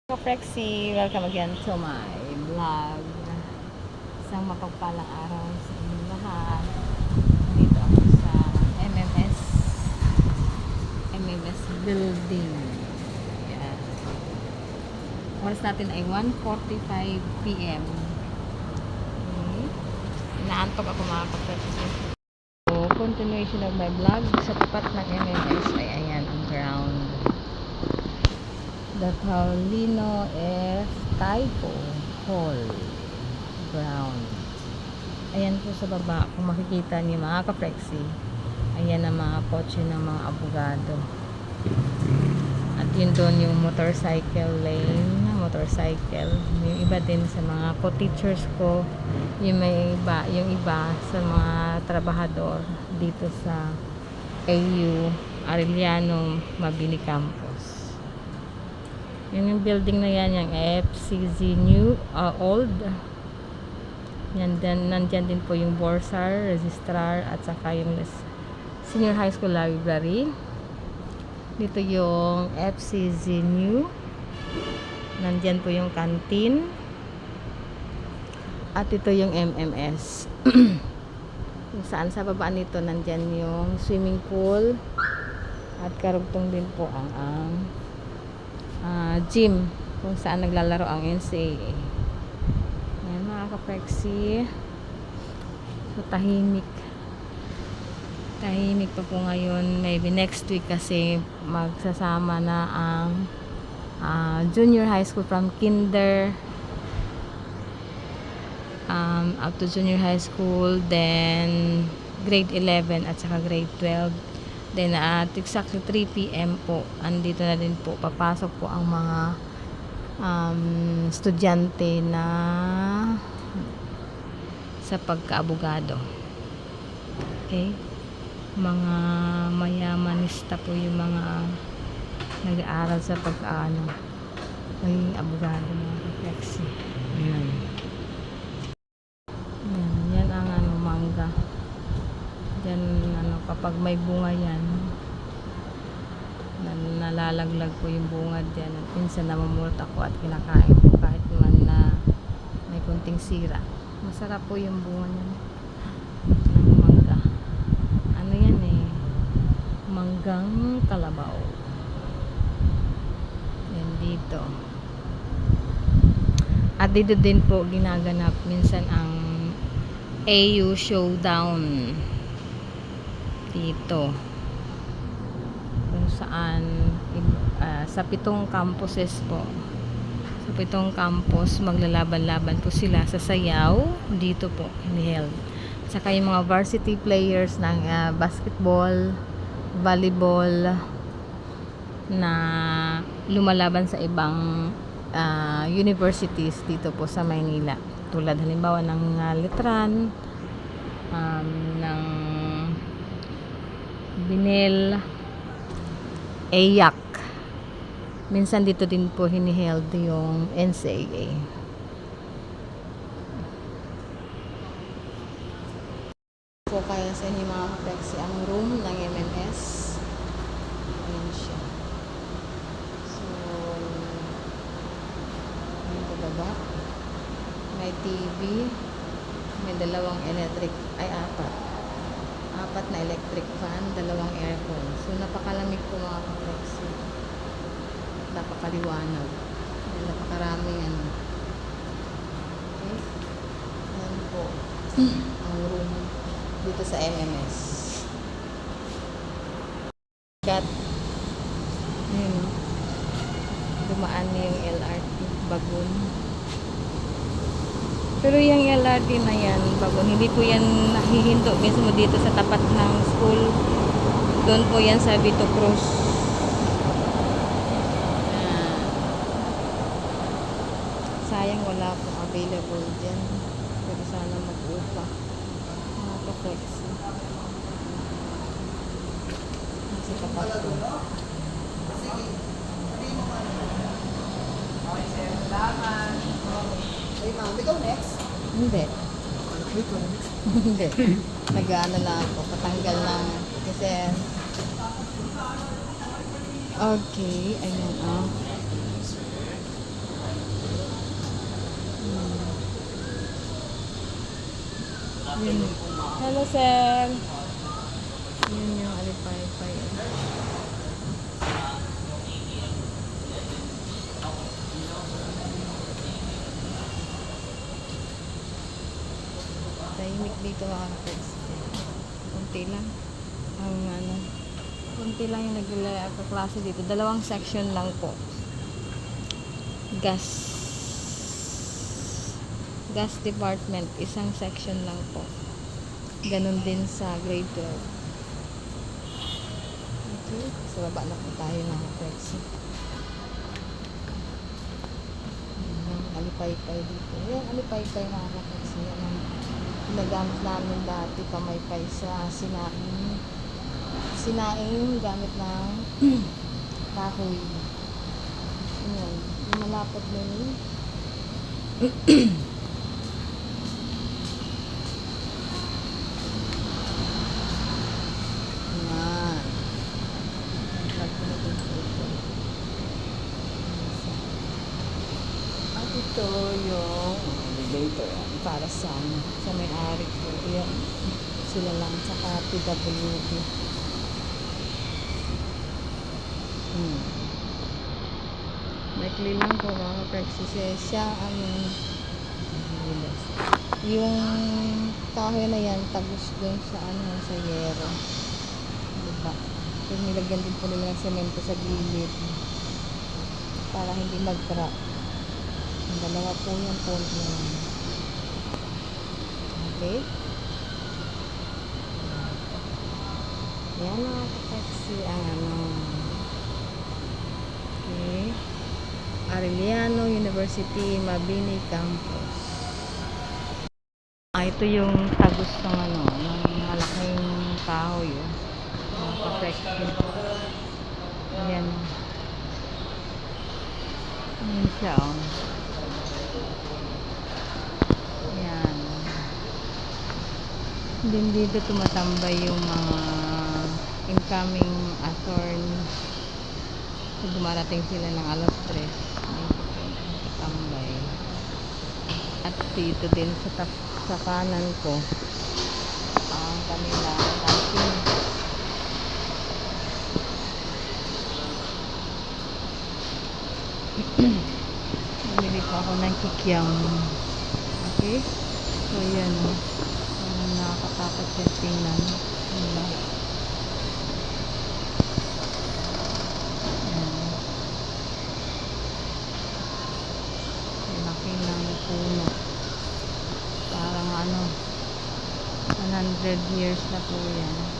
Prexy, welcome again to my vlog. Isang mapagpalang araw sa inyong lahat. Dito ako sa MMS building. Ayan. Oras natin ay 1:45 PM. Okay. Inaantok ako mga ka-Prexy. So, continuation of my vlog sa tapat ng MMS ay ayan ang ground. The Paulino F. Taipo Hall ground. Ayan po sa baba, kung makikita niyo mga ka-Prexy, ayan ang mga kotse ng mga abogado. At yun doon yung motorcycle lane, motorcycle. Yung iba din sa mga co-teachers ko, yung iba sa mga trabahador dito sa AU Arellano Mabini Campus. Yun yung building na yan, yung FCZ New Old. Yan din, nandyan din po yung Borsar, Registrar, at saka yung Senior High School Library. Dito yung FCZ New. Nandyan po yung canteen. At ito yung MMS. Kung saan sa baba nito, nandyan yung swimming pool. At karugtong din po ang gym kung saan naglalaro ang NCAA. Ayan mga ka-Prexy. So tahimik pa po ngayon. Maybe next week kasi magsasama na ang junior high school from kinder up to junior high school, then grade 11 at saka grade 12. Then at exactly 3 PM po, andito na din po, papasok po ang mga estudyante na sa pagkaabogado. Okay? Mga mayamanista po yung mga nag-aaral sa maging abogado, mga ka-Prexy. Ayan. Yan ang mangga. Yan, kapag may bunga yan, nalalaglag po yung bunga dyan. At minsan namumulot ako at kinakain po kahit man na may kunting sira. Masarap po yung bunga niyan ng mangga. Ano yan manggang kalabaw. Yan dito. At dito din po ginaganap minsan ang AU Showdown dito, kung saan sa 7 campuses po, sa 7 campus maglalaban-laban po sila sa sayaw. Dito po iniheld. Saka yung mga varsity players ng basketball, volleyball na lumalaban sa ibang universities dito po sa Maynila, tulad halimbawa ng Letran, ng Binel, AYAC. Minsan dito din po hiniheld yung NCAA. Po kaya sa inyo mga ka-Prexy ang room ng MMS. Ayan siya. So, ayan po baba. May TV. May 2 electric, apat na electric fan, 2 aircon. So napakalamig po mga ka-Prexy. Napakaliwanag. Napakaraming Okay. Yan po ang room dito sa MMS. Got dumaan na yung LRT bagon. Pero yung LRT na yan, bagon, hindi po yan nahihinto mismo dito sa tapat ng school. Doon po yan sa Vito Cruz. Sayang wala pong available dyan. Pero sana mag-upa. Mga ka-Prexy. Sa tapat ko. Hey ma'am, ikaw next? Hindi. Ikaw next? Hindi. Nag-ano lang ako. Patanggal lang. Kasi okay. Ayan Yun. Hello, sir. Yun yung alipay-pay. Tahimik dito mga friends. Kunti lang. Ang ano, kunti lang yung nagla-klase dito. Dalawang section lang po. Gas department, isang section lang po. Ganon din sa grade 12. Okay, sa baba na po tayo mga friends. Yung alipay-pay dito. Yung alipay-pay mga friends, yan ang ginagamit namin dati, kamay-pay sa sinaing. Sinaing gamit ng kahoy. Yan, yung malapot na yun. Yan. At ito yung elevator para sa may-ari ko. Yan. Sila lang sa PWD. Maikli lang po mga friends. Siya yung kahoy na yan tagos dun sa sa yero, diba? Yung nilagyan din po nila ng semento sa gilid para hindi mag-crack. Ang dalawa po yung point na yan. Okay, yan mga kapatsi ang okay, Arellano University Mabini Campus. Ito yung tagos ng ng malaking kahoy, perfect. Ayan. Ayan siya, Ayan. Din dito tumatambay yung mga incoming attorney. So, dumarating sila ng alas 3. Tambay. At dito din sa kanan ko ang kanila canteen. Bumili pa ako ng kikyam. Okay, so yan, nakakatakot yung tingnan, diba? Laki ng puno, parang 100 years na po yan.